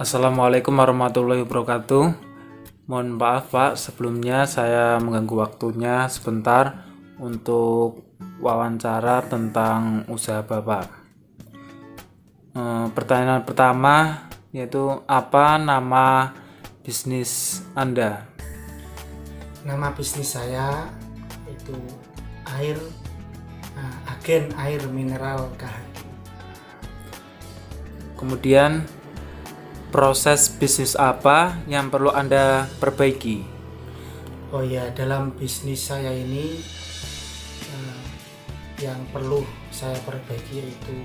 Assalamualaikum warahmatullahi wabarakatuh. Mohon maaf Pak, sebelumnya saya mengganggu waktunya sebentar untuk wawancara tentang usaha Bapak. Pertanyaan pertama yaitu apa nama bisnis Anda? Nama bisnis saya itu Agen Air Mineral KHG. Kemudian proses bisnis apa yang perlu Anda perbaiki? Oh ya, dalam bisnis saya ini yang perlu saya perbaiki yaitu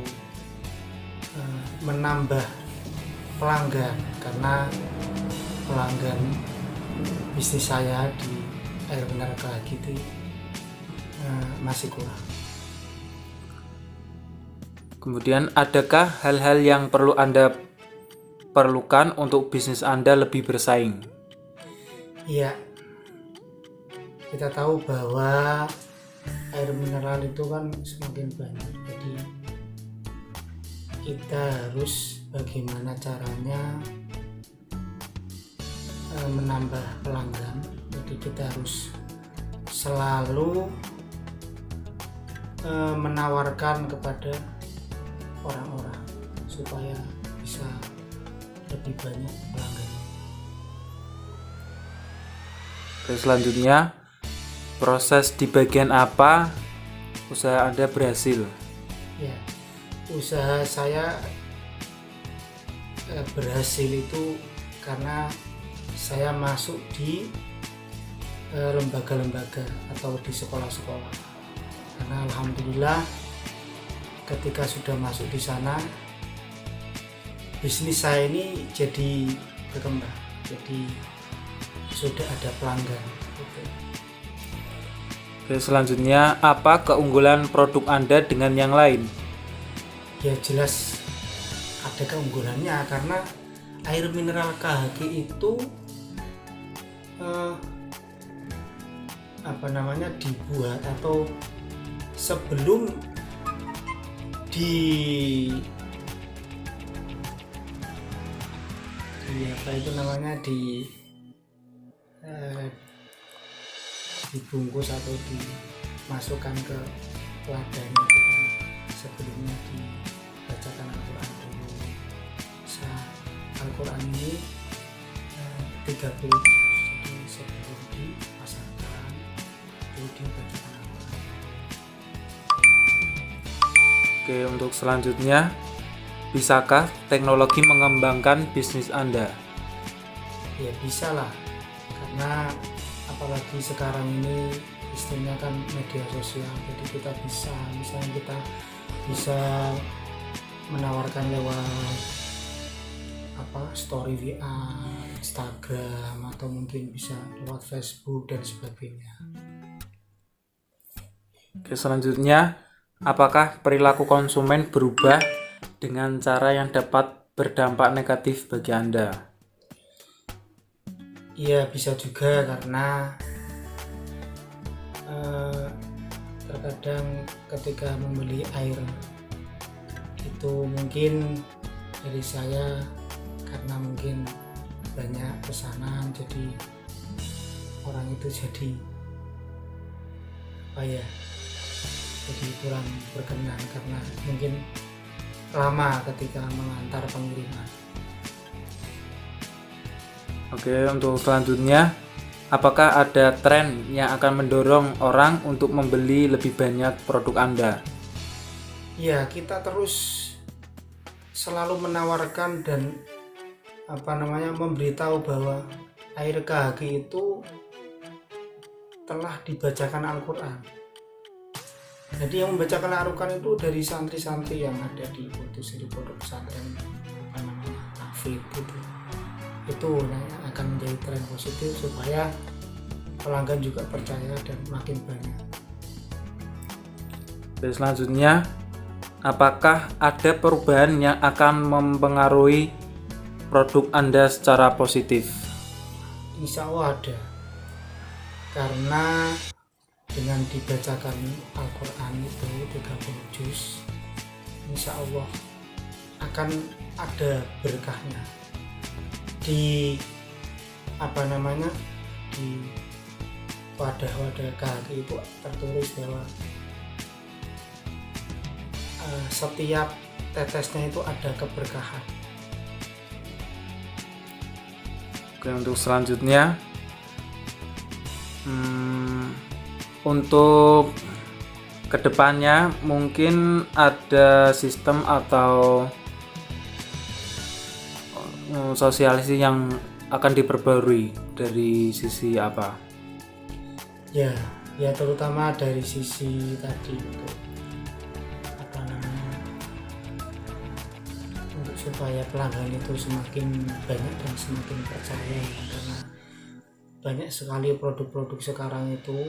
menambah pelanggan, karena pelanggan bisnis saya di air mineral KHG itu masih kurang. Kemudian adakah hal-hal yang perlu Anda perlukan untuk bisnis Anda lebih bersaing? Iya, kita tahu bahwa air mineral itu kan semakin banyak, jadi kita harus bagaimana caranya menambah pelanggan. Jadi kita harus selalu menawarkan kepada orang-orang supaya bisa lebih banyak pelanggan. Oke, selanjutnya, proses di bagian apa usaha Anda berhasil? Ya, usaha saya berhasil itu karena saya masuk di lembaga-lembaga atau di sekolah-sekolah. Karena alhamdulillah ketika sudah masuk di sana, bisnis saya ini jadi berkembang, jadi sudah ada pelanggan. Oke, selanjutnya, apa keunggulan produk Anda dengan yang lain? Ya jelas ada keunggulannya, karena air mineral KHG itu dibuat atau sebelum dibungkus atau dimasukkan ke wadah itu kan sebelumnya dibacakan Al-Quran dulu. Al-Quran ini 30 juz, jadi sebelum dipasarkan itu dibacakan Al-Quran. Oke, untuk selanjutnya, bisakah teknologi mengembangkan bisnis Anda? Ya bisa lah, karena apalagi sekarang ini istilahnya kan media sosial, jadi kita bisa menawarkan lewat story WA, Instagram, atau mungkin bisa lewat Facebook dan sebagainya. Oke, selanjutnya, apakah perilaku konsumen berubah dengan cara yang dapat berdampak negatif bagi Anda? Iya, bisa juga, karena terkadang ketika membeli air itu mungkin dari saya, karena mungkin banyak pesanan, jadi orang itu jadi kurang berkenan karena mungkin lama ketika mengantar pengiriman. Oke, untuk selanjutnya, apakah ada tren yang akan mendorong orang untuk membeli lebih banyak produk Anda? Ya, kita terus selalu menawarkan dan memberitahu bahwa air KHG itu telah dibacakan Al-Quran. Jadi yang membacakan Al-Quran itu dari santri-santri yang ada di pondok pesantren Hafid itu akan menjadi tren positif supaya pelanggan juga percaya dan makin banyak. Dan selanjutnya, apakah ada perubahan yang akan mempengaruhi produk Anda secara positif? Insya Allah ada, karena dengan dibacakan Al-Quran itu 30 juz, insya Allah akan ada berkahnya. di di wadah-wadah KHG itu tertulis bahwa setiap tetesnya itu ada keberkahan. Oke, untuk selanjutnya untuk kedepannya mungkin ada sistem atau sosialisasi yang akan diperbarui dari sisi apa? Ya terutama dari sisi tadi untuk untuk supaya pelanggan itu semakin banyak dan semakin percaya, karena banyak sekali produk-produk sekarang itu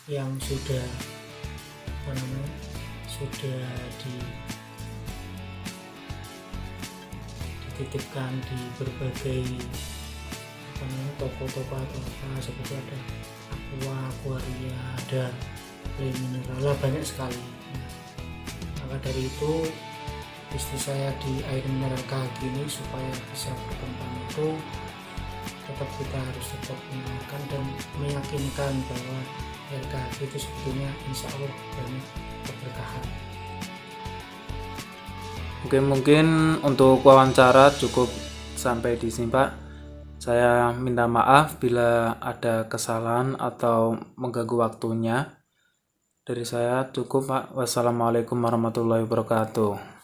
yang sudah dititipkan di berbagai toko-toko atau apa, seperti ada Aquaria, ada Play Mineral, banyak sekali. Maka dari itu bisnis saya di air mineral KHG ini supaya bisa berkembang itu kita harus tetap mengenalkan dan meyakinkan bahwa air KHG itu sebetulnya insya Allah banyak keberkahan. Oke, mungkin untuk wawancara cukup sampai di sini, Pak. Saya minta maaf bila ada kesalahan atau mengganggu waktunya. Dari saya cukup, Pak. Wassalamualaikum warahmatullahi wabarakatuh.